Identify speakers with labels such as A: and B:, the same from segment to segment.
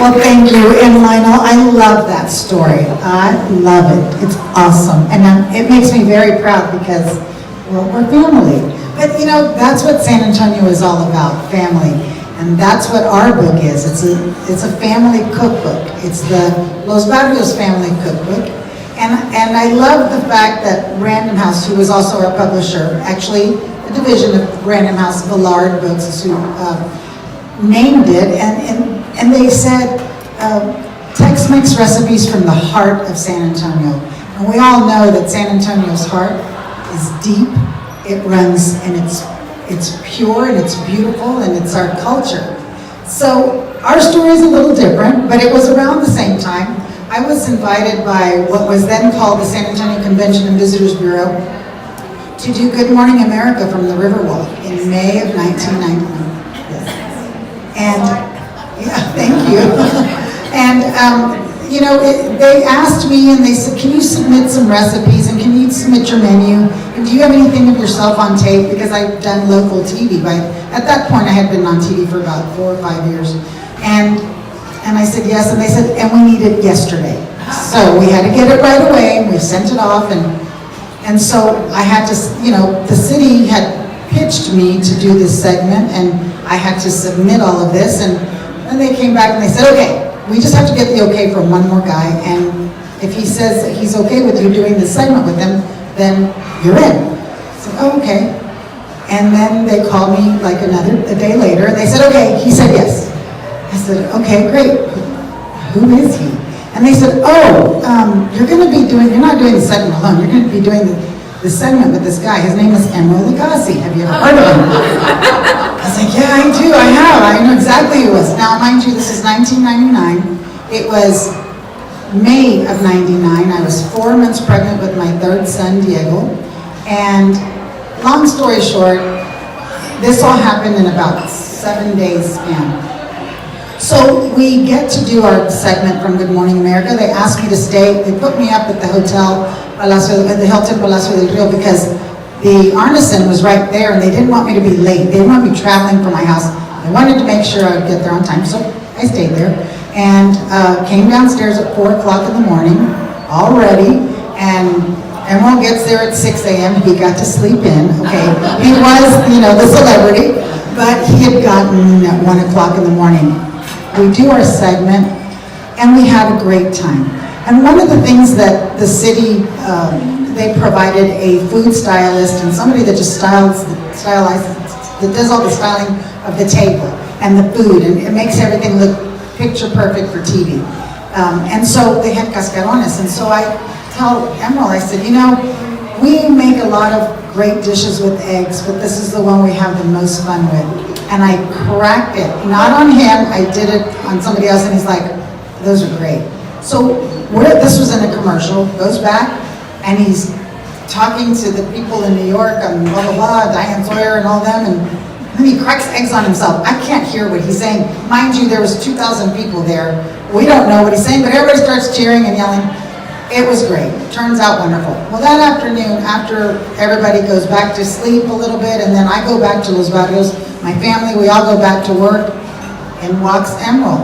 A: Well, thank you. And Lionel, I love that story. I love it. It's awesome. And it makes me very proud because, well, we're family. But, you know, that's what San Antonio is all about, family. And that's what our book is. It's a family cookbook. It's the Los Barrios family cookbook. And I love the fact that Random House, who was also our publisher, actually a division of Random House, Villard Books, is who named it. And they said, Tex-Mex recipes from the heart of San Antonio. And we all know that San Antonio's heart is deep, it runs, and it's pure, and it's beautiful, and it's our culture. So our story is a little different, but it was around the same time. I was invited by what was then called the San Antonio Convention and Visitors Bureau to do Good Morning America from the Riverwalk in May of 1999. Yes. And yeah, thank you. And, you know, they asked me and they said, can you submit some recipes and can you submit your menu? And do you have anything of yourself on tape? Because I've done local TV. At that point, I had been on TV for about 4 or 5 years. And I said yes, and they said, and we need it yesterday. So we had to get it right away, and we sent it off. And so I had to, you know, the city had pitched me to do this segment, and I had to submit all of this. And then they came back and they said, okay, we just have to get the okay from one more guy, and if he says that he's okay with you doing this segment with him, then you're in. I said, oh, okay. And then they called me like a day later, and they said, okay, he said yes. I said, okay, great. Who is he? And they said, oh, you're not doing the segment alone, you're going to be doing the segment with this guy. His name is Emeril Lagasse. Have you ever heard of him? I was like, yeah, I do, I have. I know exactly who it was. Now, mind you, this is 1999. It was May of 99. I was 4 months pregnant with my third son, Diego. And long story short, this all happened in about 7 days span. So we get to do our segment from Good Morning America. They asked me to stay. They put me up at the Hilton Palacio del Rio because the Arneson was right there, and they didn't want me to be late. They didn't want me traveling from my house. They wanted to make sure I would get there on time, so I stayed there and came downstairs at 4 o'clock in the morning, all ready, and Emeril gets there at 6 a.m. He got to sleep in, okay. He was, you know, the celebrity, but he had gotten at 1 o'clock in the morning. We do our segment, and we had a great time. And one of the things that the city, they provided a food stylist and somebody that just that does all the styling of the table and the food, and it makes everything look picture perfect for TV. And so they had cascarones, and so I tell Emeril, I said, you know, we make a lot of great dishes with eggs, but this is the one we have the most fun with. And I cracked it, not on him, I did it on somebody else, and he's like, those are great. So this was in a commercial, goes back, and he's talking to the people in New York, and blah, blah, blah, Diane Sawyer and all them, and then he cracks eggs on himself. I can't hear what he's saying. Mind you, there was 2,000 people there. We don't know what he's saying, but everybody starts cheering and yelling. It was great. Turns out wonderful. Well, that afternoon, after everybody goes back to sleep a little bit, and then I go back to Los Barrios, my family, we all go back to work, and walks Emeril.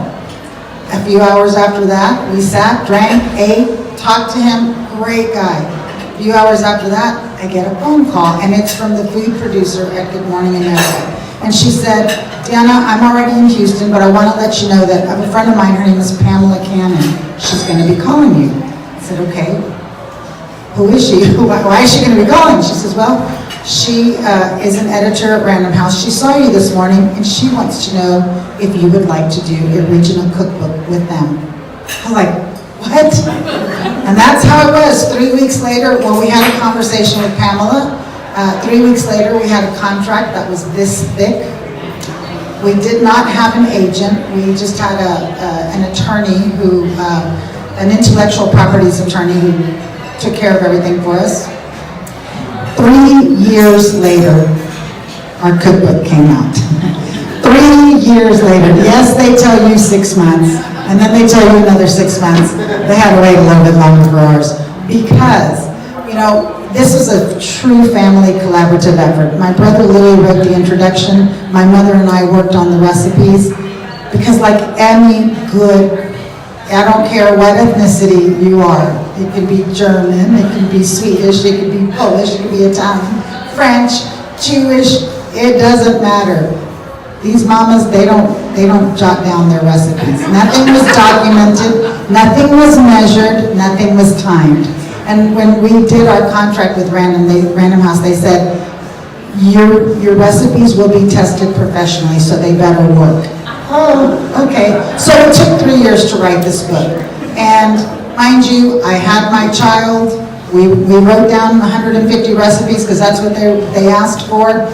A: A few hours after that, we sat, drank, ate, talked to him, great guy. A few hours after that, I get a phone call, and it's from the food producer at Good Morning America. And she said, Diana, I'm already in Houston, but I want to let you know that I have a friend of mine, her name is Pamela Cannon. She's going to be calling you. I said, okay. Who is she? Why is she going to be calling? She says, well, she is an editor at Random House. She saw you this morning, and she wants to know if you would like to do a regional cookbook with them. I was like, what? And that's how it was. 3 weeks later, well, we had a conversation with Pamela. 3 weeks later, we had a contract that was this thick. We did not have an agent. We just had an attorney who, an intellectual properties attorney who took care of everything for us. 3 years later, our cookbook came out. 3 years later. Yes, they tell you 6 months, and then they tell you another 6 months. They had to wait a little bit longer for ours because, you know, this was a true family collaborative effort. My brother Louis wrote the introduction. My mother and I worked on the recipes. Because like any good, I don't care what ethnicity you are, it could be German, it could be Swedish, it could be Polish, it could be Italian, French, Jewish, it doesn't matter. These mamas, they don't jot down their recipes. Nothing was documented, nothing was measured, nothing was timed. And when we did our contract with Random House, they said, your recipes will be tested professionally, so they better work. Oh, okay. So it took 3 years to write this book. And mind you, I had my child. We wrote down 150 recipes because that's what they asked for.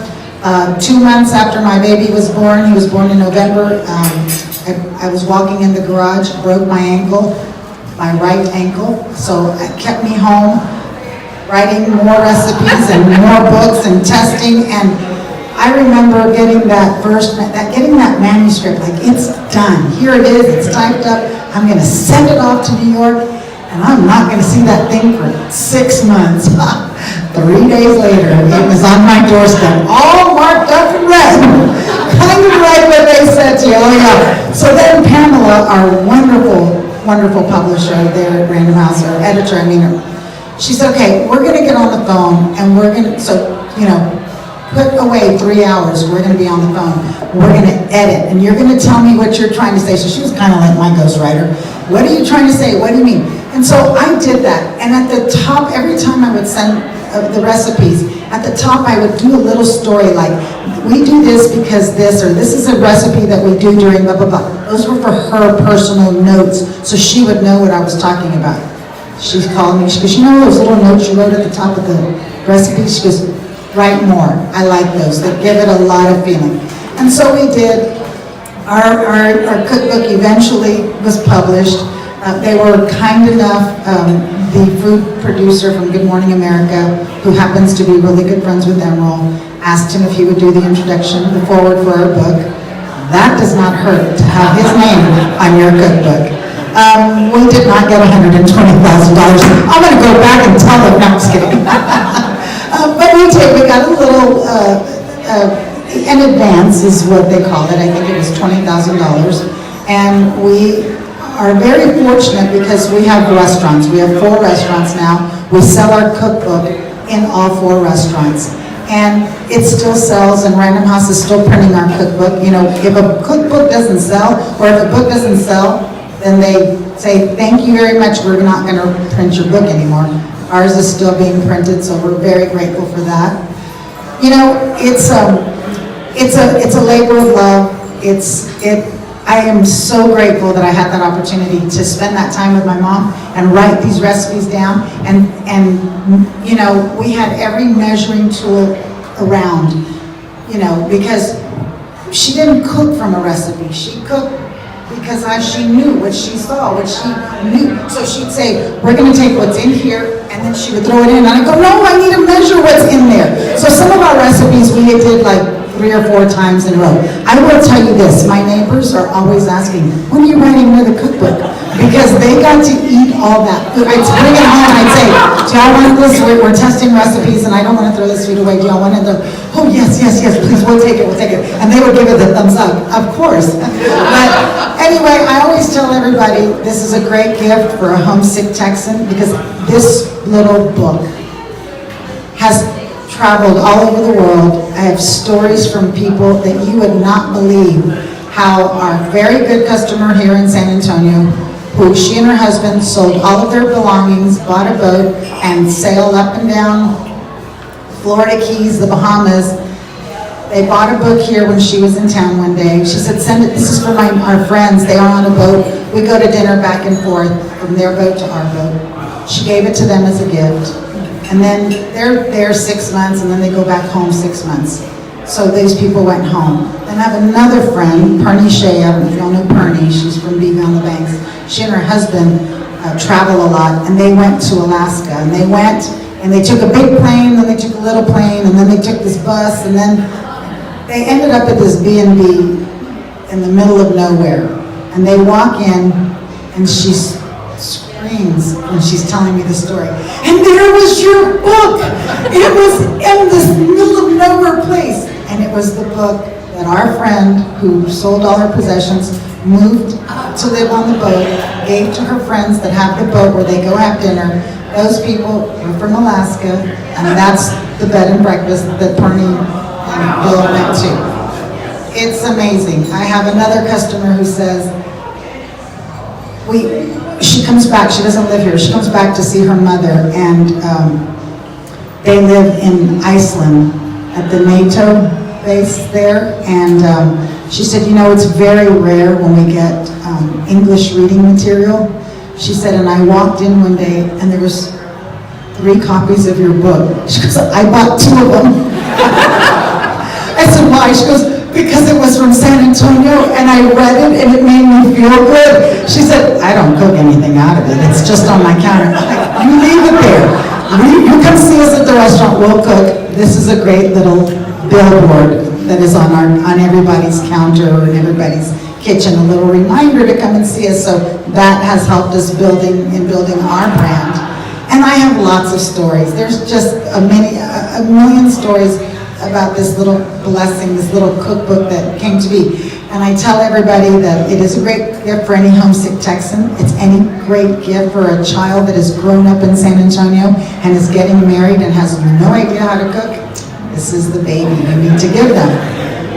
A: 2 months after my baby was born, he was born in November, I was walking in the garage, broke my ankle, my right ankle, so it kept me home writing more recipes and more books and testing. And I remember getting getting that manuscript, like it's done. Here it is, it's typed up. I'm gonna send it off to New York, and I'm not gonna see that thing for 6 months. 3 days later, it was on my doorstep, all marked up in red, kind of like what they said to you. Oh yeah. So then Pamela, our wonderful publisher there at Random House, our editor, she said, okay, we're gonna get on the phone, and we're gonna, put away 3 hours, we're gonna be on the phone, we're gonna edit, and you're gonna tell me what you're trying to say. So she was kind of like my ghostwriter. What are you trying to say? What do you mean? And so I did that, and at the top, every time I would send the recipes, at the top I would do a little story like, we do this because this, or this is a recipe that we do during blah, blah, blah. Those were for her personal notes, so she would know what I was talking about. She called me, she goes, you know those little notes you wrote at the top of the recipe? She goes, write more. I like those. They give it a lot of feeling. And so we did. Our cookbook eventually was published. They were kind enough, the food producer from Good Morning America, who happens to be really good friends with Emerald, asked him if he would do the introduction, the forward for our book. That does not hurt to have his name on your cookbook. We did not get $120,000. I'm going to go back and tell them. No, I'm just kidding. But we did. We got a little, an advance is what they call it. I think it was $20,000. And we are very fortunate because we have restaurants. We have 4 restaurants now. We sell our cookbook in all 4 restaurants. And it still sells, and Random House is still printing our cookbook. If a cookbook doesn't sell, or if a book doesn't sell, then they say, thank you very much, we're not going to print your book anymore. Ours is still being printed, so we're very grateful for that. It's a labor of love. I am so grateful that I had that opportunity to spend that time with my mom and write these recipes down. And we had every measuring tool around, because she didn't cook from a recipe. She cooked because she knew what she saw, what she knew. So she'd say, we're going to take what's in here, and then she would throw it in. And I'd go, no, I need to measure what's in there. So some of our recipes we did like 3 or 4 times in a row. I will tell you this, my neighbors are always asking, when are you writing another cookbook? Because they got to eat all that food. I'd bring it home and I'd say, do y'all want this? We're testing recipes and I don't want to throw this food away. Do y'all want it? Oh, yes, please, we'll take it. And they would give it the thumbs up, of course. But anyway, I always tell everybody, this is a great gift for a homesick Texan because this little book has traveled all over the world. I have stories from people that you would not believe, how our very good customer here in San Antonio, who she and her husband sold all of their belongings, bought a boat, and sailed up and down Florida Keys, the Bahamas. They bought a book here when she was in town one day. She said, send it, this is for our friends. They are on a boat. We go to dinner back and forth from their boat to our boat. She gave it to them as a gift. And then they're there 6 months, and then they go back home 6 months. So these people went home. Then I have another friend, Pernie Shea. I don't know if y'all know Pernie. She's from Beebe on the Banks. She and her husband travel a lot, and they went to Alaska. And they went, and they took a big plane, then they took a little plane, and then they took this bus, and then they ended up at this B&B in the middle of nowhere. And they walk in, and she screams when she's telling me the story. And there was your book! It was in this middle of nowhere place. And it was the book that our friend who sold all her possessions moved to live on the boat, gave to her friends that have the boat where they go have dinner. Those people were from Alaska, and that's the bed and breakfast that Perny and Bill went to. It's amazing. I have another customer who says, she comes back, she doesn't live here, she comes back to see her mother, and they live in Iceland at the NATO base there, and she said, you know, it's very rare when we get English reading material. She said, and I walked in one day and there was 3 copies of your book. She goes, I bought 2 of them. I said, why? She goes, because it was from San Antonio and I read it and it made me feel good. She said, I don't cook anything out of it. It's just on my counter. You leave it there. You come see us at the restaurant, we'll cook. This is a great little billboard that is on everybody's counter or in everybody's kitchen, a little reminder to come and see us. So that has helped us building our brand. And I have lots of stories. There's just a million stories about this little blessing, this little cookbook that came to be. And I tell everybody that it is a great gift for any homesick Texan. It's any great gift for a child that has grown up in San Antonio and is getting married and has no idea how to cook. This is the baby you need to give them.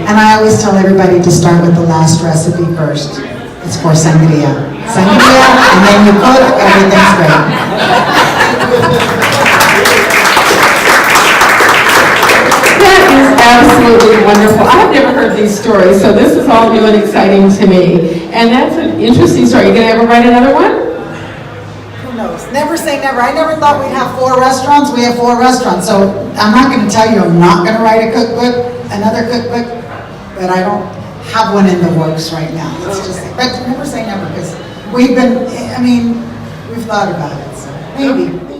A: And I always tell everybody to start with the last recipe first. It's for sangria. Sangria, and then you cook, everything's great.
B: That is absolutely wonderful. I've never heard these stories, so this is all new and exciting to me. And that's an interesting story. You gonna ever write another one?
A: Never say never. I never thought we'd have 4 restaurants. We have 4 restaurants. So I'm not going to tell you I'm not going to write a cookbook, another cookbook, but I don't have one in the works right now. Let's just say, but never say never, because we've thought about it. So maybe.